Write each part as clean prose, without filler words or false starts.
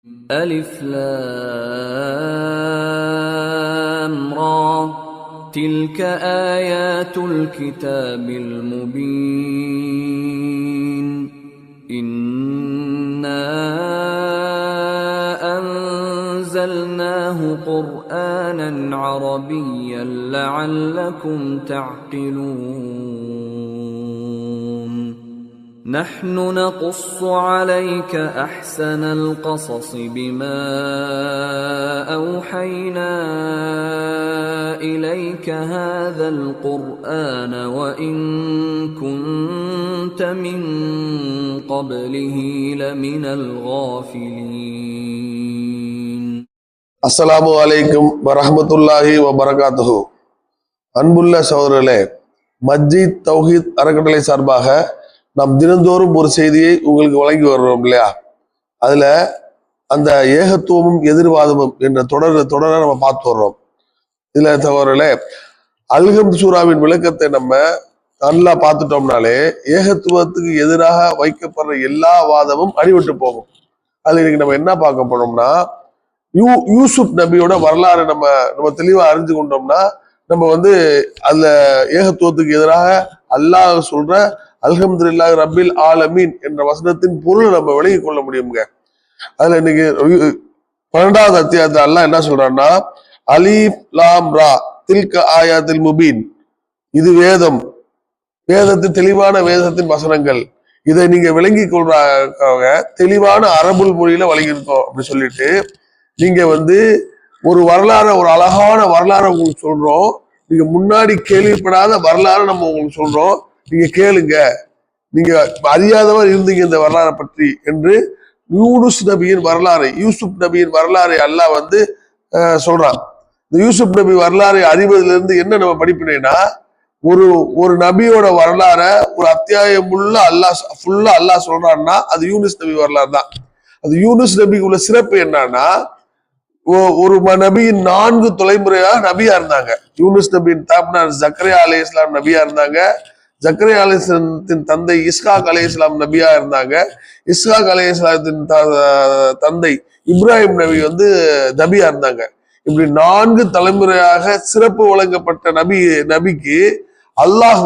ألف لام را تلك آيات الكتاب المبين إنا أنزلناه قرآنا عربيا لعلكم تعقلون نحن نقص عليك أحسن القصص بما أوحينا إليك هذا القرآن وإن كنت من قبله لمن الغافلين. அஸ்ஸலாமு அலைக்கும் வரஹ்மத்துல்லாஹி வபரகாத்துஹு. அன்புள்ள சகோதரர்களே, மஸ்ஜித் தௌஹீத் அறக்கட்டளை சார்பாக நாம் தினந்தோறும் ஒரு செய்தியை உங்களுக்கு வழங்கி வருவோம் இல்லையா? அதுல அந்த ஏகத்துவமும் எதிர்வாதமும் என்ற தொடரை நம்ம பார்த்து வர்றோம். இதுல சகோதரர்களே, அல்ஹம்து சூராவின் விளக்கத்தை நம்ம நல்லா பார்த்துட்டோம்னாலே ஏகத்துவத்துக்கு எதிராக வைக்கப்படுற எல்லா வாதமும் அடிபட்டு போகும். அதுல இன்னைக்கு நம்ம என்ன பார்க்க போனோம்னா, யூசுப் நபியோட வரலாறு நம்ம தெளிவா அறிஞ்சு கொண்டோம்னா நம்ம அதுல ஏகத்துவத்துக்கு எதிராக அல்லாஹ் சொல்ற அல்ஹம்துலில்லாஹி ரப்பில் ஆலமீன் என்ற வசனத்தின் பொருளை நம்ம விளங்கிக் கொள்ள முடியுங்க. அதுல இன்னைக்கு 12வது அத்தியாயத்துல அல்லாஹ் என்ன சொல்றான்னா, அலீஃப் லாம் ரா தில்க ஆயாத்தில் முபீன், இது வேதத்தின் தெளிவான வேதத்தின் வசனங்கள், இதை நீங்க விளங்கிக் கொள்றாங்க தெளிவான அரபுல் மொழியில வழங்கியிருக்கோம் அப்படி சொல்லிட்டு நீங்க ஒரு வரலாறு, ஒரு அழகான வரலாறு உங்களுக்கு சொல்றோம், நீங்க முன்னாடி கேள்விப்படாத வரலாறு நம்ம உங்களுக்கு சொல்றோம், நீங்க கேளுங்க, நீங்க அறியாதவர் இருந்தீங்க இந்த வரலாறை பற்றி என்று யூசுப் நபியின் வரலாறை அல்லாஹ் சொல்றான். இந்த யூசுப் நபி வரலாறை அறிவதிலிருந்து இருந்து என்ன நம்ம படிப்பினேன்னா, ஒரு நபியோட வரலாற ஒரு அத்தியாயம் ஃபுல்லா அல்லாஹ் சொல்றான்னா அது யூனுஸ் நபி வரலாறு தான். அது யூனுஸ் நபிக்கு உள்ள சிறப்பு என்னன்னா, ஒரு நபியின் 4 தலைமுறையாக நபியா இருந்தாங்க. யூனுஸ் நபியின் தாப்பனார் ஜக்கரியா அலைஹிஸ்ஸலாம் நபியா இருந்தாங்க. ஜக்கரியா அலைஹிஸ்ஸலாத்தின் தந்தை இஸ்ஹாக் அலைஹிஸ்ஸலாம் நபியா இருந்தாங்க. இஸ்ஹாக் அலைஹிஸ்ஸலாத்தின் தந்தை இப்ராஹிம் நபி நபியா இருந்தாங்க. இப்படி 4 தலைமுறையாக சிறப்பு வழங்கப்பட்ட நபிக்கு அல்லாஹ்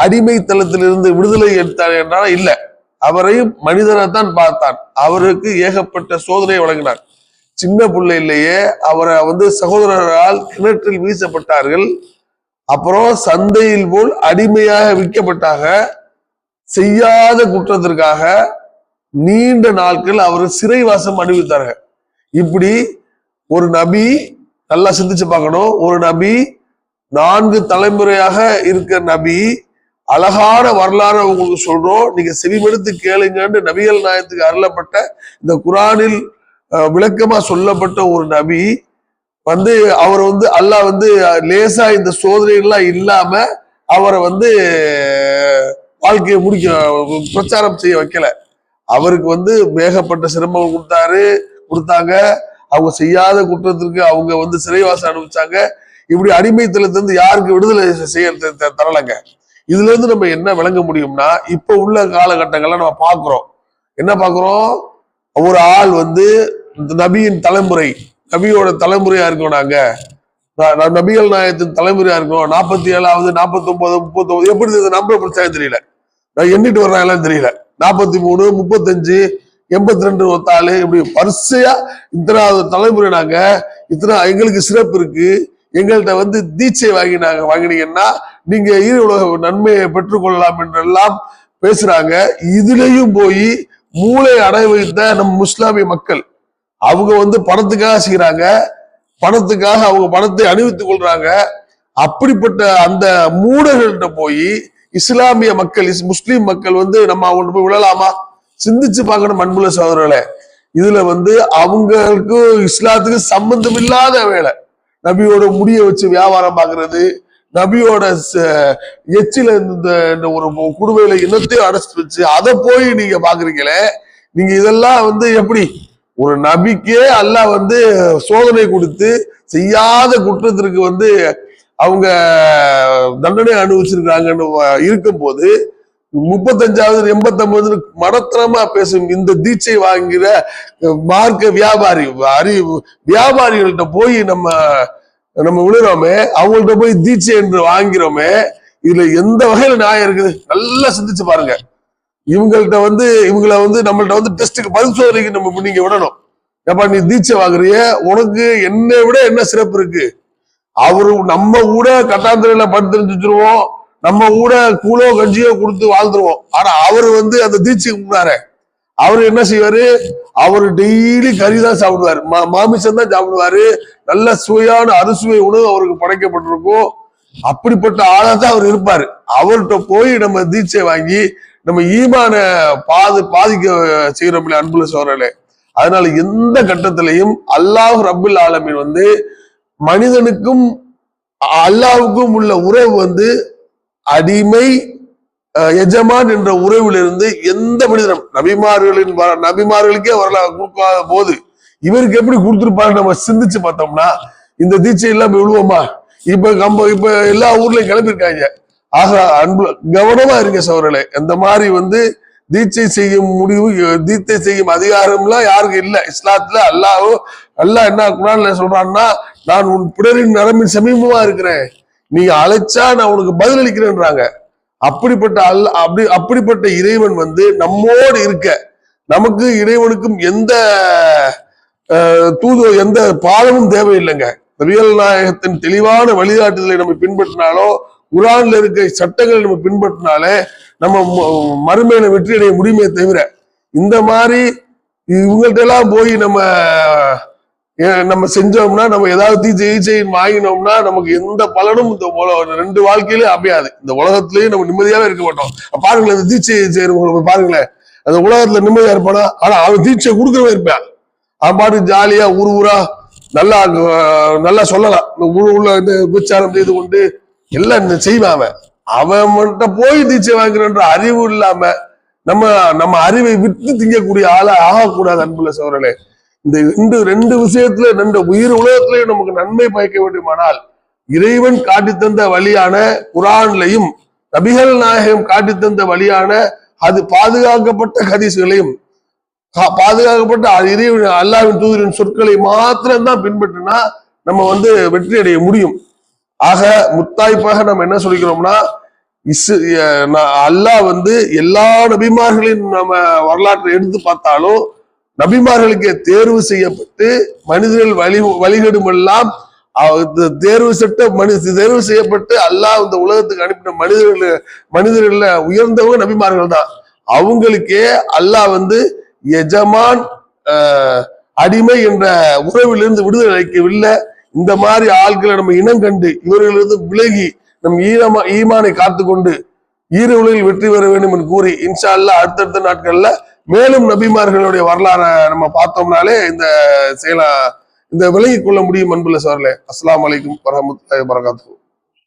அடிமைத்தளத்திலிருந்து விடுதலை எடுத்தார் என்றால் இல்ல, அவரையும் மனிதனைத்தான் பார்த்தான். அவருக்கு ஏகப்பட்ட சோதனை வழங்கினார். சின்ன பிள்ளையிலேயே அவரை சகோதரரால் கிணற்றில் வீசப்பட்டார்கள். அப்புறம் சந்தையில் போல் அடிமையாக விற்கப்பட்டாங்க. செய்யாத குற்றத்திற்காக நீண்ட நாட்கள் அவர் சிறைவாசம் அனுபவித்தார்கள். இப்படி ஒரு நபி, நல்லா சிந்திச்சு பார்க்கணும், ஒரு நபி 4 தலைமுறையாக இருக்கிற நபி, அழகான வரலாறு உங்களுக்கு சொல்றோம், நீங்க செவிமடுத்து கேளுங்கன்னு நபிகள் நாயகத்துக்கு அருளப்பட்ட இந்த குரானில் விளக்கமா சொல்லப்பட்ட ஒரு நபி அவர் அல்லாஹ் லேசா இந்த சோதனைகள்லாம் இல்லாம அவரை வாழ்க்கையை பிரச்சாரம் செய்ய வைக்கல. அவருக்கு மேகப்பட்ட சிரமம் கொடுத்தாங்க. அவங்க செய்யாத குற்றத்திற்கு அவங்க சிறைவாசம் அனுபவிச்சாங்க. இப்படி அடிமைத்தளத்திலிருந்து யாருக்கு விடுதலை செய்ய தரலங்க. இதுல இருந்து நம்ம என்ன விளங்க முடியும்னா, இப்ப உள்ள காலகட்டங்கள்ல நம்ம பாக்குறோம், என்ன பாக்குறோம், ஒரு ஆள் நபியின் தலைமுறை, நபியோட தலைமுறையா இருக்கோம், நாங்க நபிகள் நாயகத்தின் தலைமுறையா இருக்கோம், 47வது 49 39 எப்படி நம்பர் பிடிச்சாங்க தெரியல, நான் எண்ணிட்டு வர்றாங்களான்னு தெரியல, 43 35 82 ஒத்தாளு, இப்படி வரிசையா இத்தனாவது தலைமுறை நாங்க, எங்களுக்கு சிறப்பு இருக்கு, எங்கள்கிட்ட தீட்சை வாங்கினீங்கன்னா நீங்க ஈர உலக நன்மையை பெற்றுக்கொள்ளலாம் என்றெல்லாம் பேசுறாங்க. இதுலயும் போய் மூளை அடை வைத்த நம் முஸ்லாமிய மக்கள் அவங்க பணத்துக்காக செய்யறாங்க, பணத்துக்காக அவங்க பணத்தை அணிவித்துக் கொள்றாங்க. அப்படிப்பட்ட அந்த மூடர்கள்ட்ட போய் இஸ்லாமிய மக்கள், முஸ்லீம் மக்கள் நம்ம அவங்க போய் விழலாமா? சிந்திச்சு பார்க்கணும் அன்புள்ள சகோதரர்களே. இதுல அவங்களுக்கு இஸ்லாத்துக்கு சம்பந்தம் இல்லாத வேலை, நபியோட முடிய வச்சு வியாபாரம் பாக்குறது, நபியோட எச்சில ஒரு குடுவையில இனத்தையும் அடைச்சிட்டு வச்சு அதை போய் நீங்க பாக்குறீங்களே, நீங்க இதெல்லாம் எப்படி ஒரு நபிக்கே அல்லாஹ் சோதனை கொடுத்து செய்யாத குற்றத்திற்கு அவங்க தண்டனை அனுபவிச்சிருக்காங்கன்னு இருக்கும் போது 35வது 89 மடத்தனமா பேசும் இந்த தீட்சை வாங்குகிற மார்க்க வியாபாரிகள்கிட்ட போய் நம்ம விழுறோமே, அவங்கள்ட்ட போய் தீட்சை என்று வாங்கிறோமே, இதுல எந்த வகையில நியாயம் இருக்குது? நல்லா சிந்திச்சு பாருங்க. இவங்களை நம்மள்ட்ட டெஸ்ட்டுக்கு பரிசோதனைக்கு நீங்க விடணும். ஏப்பா நீ தீட்சை வாங்குறிய, உனக்கு என்னை விட என்ன சிறப்பு இருக்கு? அவரு நம்ம கூட கட்டாந்திரையில படுத்துருவோம், நம்ம கூட கூலோ கஞ்சியோ கொடுத்து வாழ்ந்துருவோம். ஆனா அவரு அந்த தீட்சைக்கு முன்னாரு அவரு என்ன செய்வாரு? அவரு டெய்லி கறி தான் சாப்பிடுவாரு, மாமிசம் தான் சாப்பிடுவாரு. நல்ல சுவையான அறுசுவை உணவு அவருக்கு படைக்கப்பட்டிருக்கும். அப்படிப்பட்ட ஆளா தான் அவர் இருப்பாரு. அவர்கிட்ட போய் நம்ம தீட்சை வாங்கி நம்ம ஈமான பாதிக்க செய்யறோம் அன்புள்ள சோழர்களே. அதனால எந்த கட்டத்திலையும் அல்லாஹ் ரப்புல் ஆலமீன் மனிதனுக்கும் அல்லாஹ்வுக்கும் உள்ள உறவு அடிமை எஜமான் என்ற உறவிலிருந்து எந்த மனிதனும் நபிமார்களுக்கே கொடுக்காத போது இவருக்கு எப்படி கொடுத்திருப்பாரு நம்ம சிந்திச்சு பார்த்தோம்னா இந்த தீட்சை எல்லாம் விழுவோமா? இப்ப எல்லா ஊர்லயும் கிளம்பிருக்காங்க. ஆக அன்பு கவனமா இருங்க சோழர்களே. இந்த மாதிரி தீட்சை செய்யும் தீட்சை செய்யும் அதிகாரம்லாம் யாருக்கு இல்ல இஸ்லாத்துல. அல்லாஹ் என்ன குர்ஆன்ல சொல்றான்னா, நான் உன் பிறரின் நரம்பின் சமீபமா இருக்கிறேன், நீங்க அழைச்சா நான் உனக்கு பதில் அளிக்கிறேன்றாங்க. அப்படிப்பட்ட இறைவன் நம்மோடு இருக்க, நமக்கு இறைவனுக்கும் எந்த எந்த பாலமும் தேவையில்லைங்க. நபிகள் நாயகத்தின் தெளிவான வழிகாட்டுதலை நம்ம பின்பற்றினாலோ, குர்ஆன்ல இருக்க சட்டங்களை நம்ம பின்பற்றினாலே நம்ம மறுமையில வெற்றி அடைய முடியுமே தவிர, இந்த மாதிரி இவங்கள்ட்ட எல்லாம் போய் நம்ம செஞ்சோம்னா, நம்ம ஏதாவது தீட்சை வாங்கினோம்னா நமக்கு எந்த பலனும் இந்த ரெண்டு வாழ்க்கையிலே அமையாது. இந்த உலகத்திலேயே நம்ம நிம்மதியாவே இருக்க மாட்டோம். பாருங்களேன், இந்த தீட்சை செய்யறவங்க பாருங்களேன், அந்த உலகத்துல நிம்மதியா இருப்பானா? ஆனா அவன் தீட்சை கொடுக்கவே இருப்பான். அவன் பாட்டு ஜாலியா ஊரா நல்லா சொல்லலாம், உள்ள விசாரம் செய்து கொண்டு எல்லாம் செய்வான். அவன் மட்டும் போய் தீட்சை வாங்குறன்ற அறிவு இல்லாம நம்ம அறிவை விட்டு திங்கக்கூடிய ஆளா ஆகக்கூடாது அன்புள்ள சோழர்களே. இந்த ரெண்டு விஷயத்துல உயிர் உலகத்திலேயும் நமக்கு நன்மை பயக்க வேண்டுமானால் இறைவன் காட்டித்தந்த வழியான குர்ஆன்லையும் நபிகள் நாயகம் காட்டித்தந்த வழியான அது பாதுகாக்கப்பட்ட ஹதீஸ்களையும் பாதுகாக்கப்பட்ட இறைவன் அல்லாஹ்வின் தூதரின் சொற்களை மாத்திரம்தான் பின்பற்றினா நம்ம வெற்றி அடைய முடியும். ஆக முத்தாய்ப்பாக நம்ம என்ன சொல்லிக்கிறோம்னா, அல்லாஹ் எல்லா நபிமார்களின் நம்ம வரலாற்றை எடுத்து பார்த்தாலும் நபிமார்களுக்கு தேர்வு செய்யப்பட்டு மனிதர்கள் வழிகடும் எல்லாம் தேர்வு செய்யப்பட்டு அல்லாஹ் இந்த உலகத்துக்கு அனுப்பின மனிதர்கள உயர்ந்தவங்க நபிமார்கள் தான். அவங்களுக்கே அல்லாஹ் எஜமான் அடிமை என்ற உறவிலிருந்து விடுதலை அளிக்கவில்லை. இந்த மாதிரி ஆட்களை நம்ம இனம் கண்டு இவர்களிலிருந்து விலகி நம் ஈமானை காத்துக்கொண்டு ஈர உலகில் வெற்றி பெற வேண்டும் என்று கூறி இன்ஷா அல்லாஹ் அடுத்தடுத்த நாட்கள்ல மேலும் நபிமார்களுடைய வரலாறை நம்ம பார்த்தோம்னாலே இந்த விலகிக் கொள்ள முடியும் அன்புள்ள சோழர்களே. அஸ்ஸலாமு அலைக்கும் வரஹ்மத்துல்லாஹி வபரகாத்துஹு.